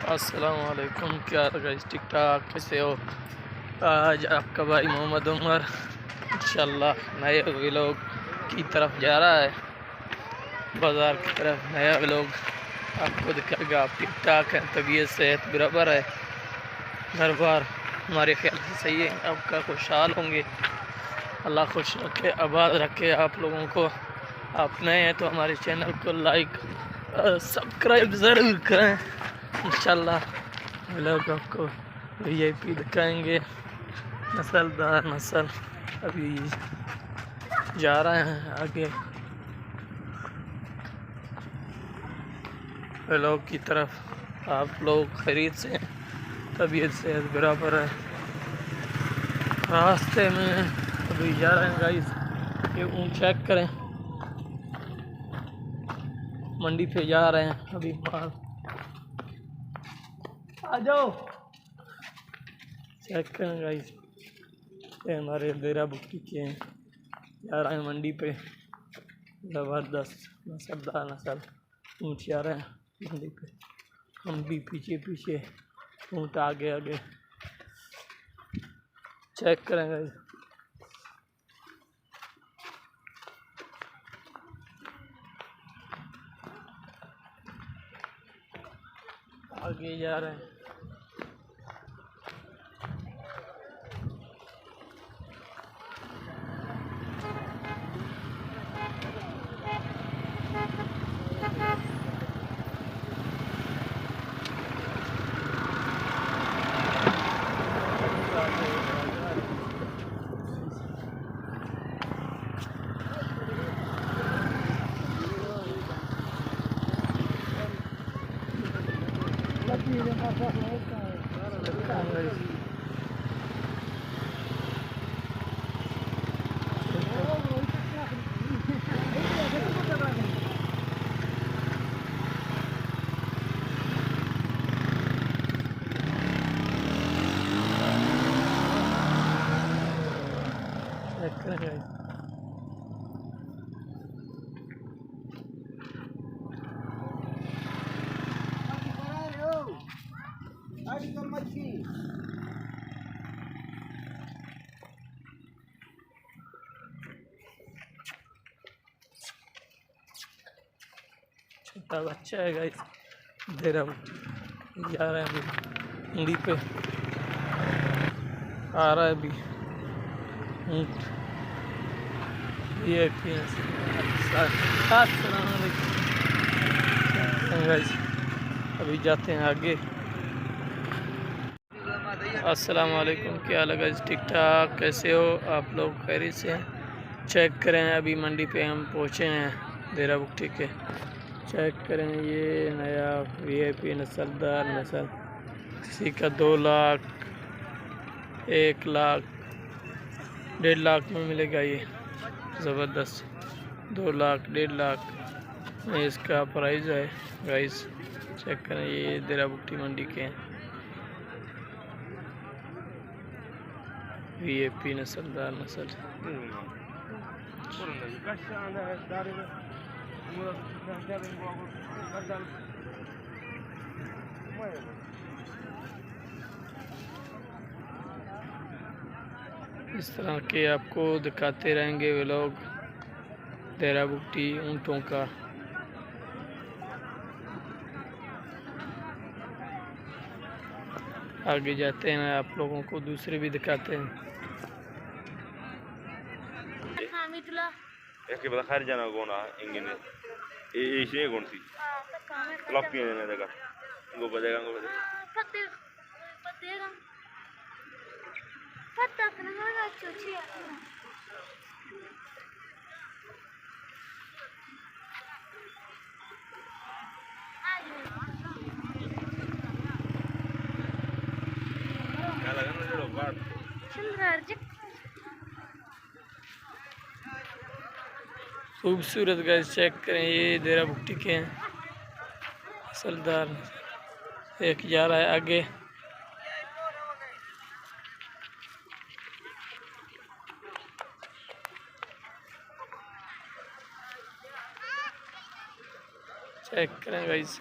अस्सलाम वालेकुम। क्या हाल गाइस, ठीक ठाक कैसे हो? आज आपका भाई मोहम्मद उमर इंशाल्लाह नए व्लॉग की तरफ जा रहा है। बाज़ार की तरफ नया व्लॉग आपको दिखाएगा। आप ठीक ठाक हैं, तबीयत सेहत बराबर है, घर बार हमारे ख्याल से सही है। आपका खुशहाल होंगे, अल्लाह खुश रखे, आबाद रखे आप लोगों को। आप नए हैं तो हमारे चैनल को लाइक सब्सक्राइब ज़रूर करें। इंशाल्लाह व्लॉग आपको वीआईपी दिखाएंगे। नस्लदार नस्ल अभी जा रहे हैं आगे व्लॉग की तरफ। आप लोग खरीद से तबीयत सेहत बराबर है। रास्ते में अभी जा रहे हैं गाइस, ये ऊँट चेक करें, मंडी पे जा रहे हैं अभी। माल आ जाओ, चेक करें गाइस, ये हमारे डेरा बुक्की के हैं, जा रहे हैं मंडी पे। ज़बरदस्त नस्लदार नस्ल ऊँट जा रहे हैं मंडी पे, हम भी पीछे पीछे, ऊँट आगे आगे। चेक करें गाइस, आगे जा रहे हैं। छोटा बच्चा है गाइस, डेरा जा रहे हैं अभी मंडी पे। आ रहा है अभी ऊँट, ये गाइस अभी जाते हैं आगे। अस्सलाम वालेकुम, क्या हाल है गाइस, ठीक ठाक कैसे हो आप लोग? खैरियत से हैं? चेक करें, अभी मंडी पे हम पहुँचे हैं डेरा बुक्की के। चेक करें, ये नया वीआईपी नस्लदार नस्ल, किसी का 2 लाख 1 लाख 1.5 लाख में मिलेगा। ये ज़बरदस्त 2 लाख 1.5 लाख में इसका प्राइस है गाइस। चेक करें, ये डेरा बुक्की मंडी के हैं वीआईपी नस्लदार नस्ल। इस तरह के आपको दिखाते रहेंगे व्लॉग डेरा बुक्की ऊँटों का। आगे जाते हैं, आप लोगों को दूसरे भी दिखाते हैं। Eski bada her jana gona ingine şey gonsi lopi ne daga go bajega pate patega pata kana ga chochi kala gana jero bar सुंदर खूबसूरत गाइस, चेक करें, ये डेरा बुक्की के हैं सरदार। एक जा रहा है आगे, चेक करें guys.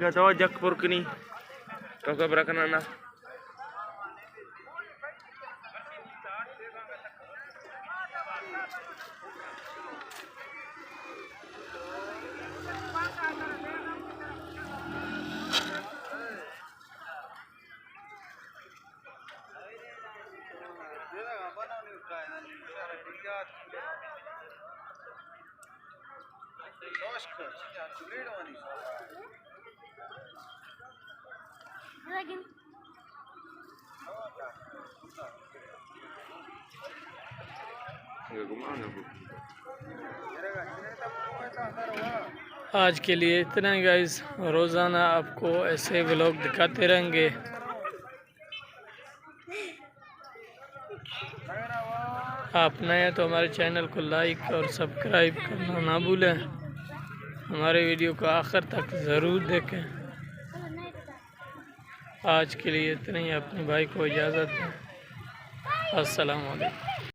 gak tahu ajak purkini kau keberatan anak आज के लिए इतना ही गाइस। रोज़ाना आपको ऐसे व्लॉग दिखाते रहेंगे। आप नए हैं तो हमारे चैनल को लाइक और सब्सक्राइब करना ना भूलें। हमारे वीडियो को आखिर तक ज़रूर देखें। आज के लिए इतना ही। अपने भाई को इजाज़त दें। अस्सलाम वालेकुम।